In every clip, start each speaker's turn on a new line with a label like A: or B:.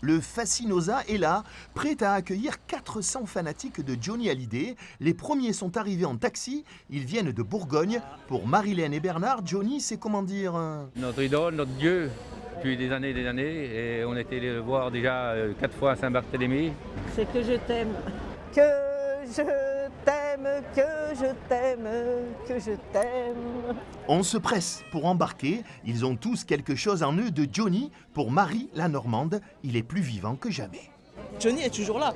A: Le Fascinosa est là, prêt à accueillir 400 fanatiques de Johnny Hallyday. Les premiers sont arrivés en taxi, ils viennent de Bourgogne. Pour Marilène et Bernard, Johnny, c'est comment dire
B: Notre idole, notre dieu, depuis des années, et on était le voir déjà 4 fois à Saint-Barthélemy.
C: C'est que je t'aime, que je t'aime, que je t'aime, que je t'aime.
A: On se presse pour embarquer, ils ont tous quelque chose en eux de Johnny. Pour Marie, la Normande, il est plus vivant que jamais.
D: Johnny est toujours là.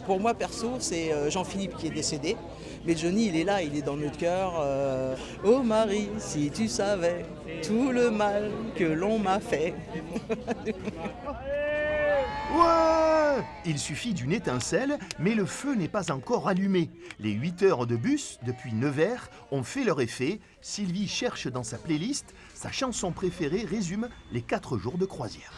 D: Pour moi, perso, c'est Jean-Philippe qui est décédé. Mais Johnny, il est là, il est dans notre cœur. Oh Marie, si tu savais tout le mal que l'on m'a fait.
A: Ouais! Il suffit d'une étincelle, mais le feu n'est pas encore allumé. Les 8 heures de bus, depuis Nevers, ont fait leur effet. Sylvie cherche dans sa playlist, sa chanson préférée résume les 4 jours de croisière.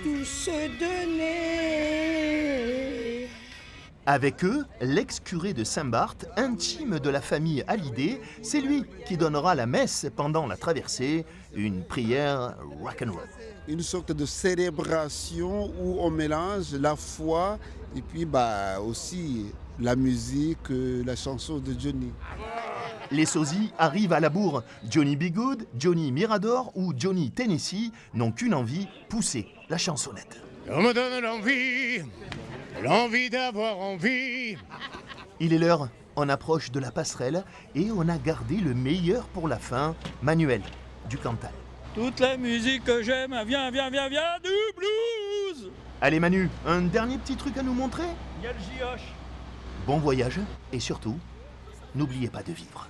C: Tout se donner.
A: Avec eux, l'ex-curé de Saint-Barth, intime de la famille Hallyday, c'est lui qui donnera la messe pendant la traversée, une prière rock'n'roll.
E: Une sorte de célébration où on mélange la foi et puis aussi la musique, la chanson de Johnny.
A: Les sosies arrivent à la bourre. Johnny B. Good, Johnny Mirador ou Johnny Tennessee n'ont qu'une envie, pousser la chansonnette.
F: On me donne l'envie d'avoir envie.
A: Il est l'heure, on approche de la passerelle et on a gardé le meilleur pour la fin, Manuel du Cantal.
G: Toute la musique que j'aime, viens du blues.
A: Allez Manu, un dernier petit truc à nous montrer?
G: Il y a le JH.
A: Bon voyage et surtout, n'oubliez pas de vivre.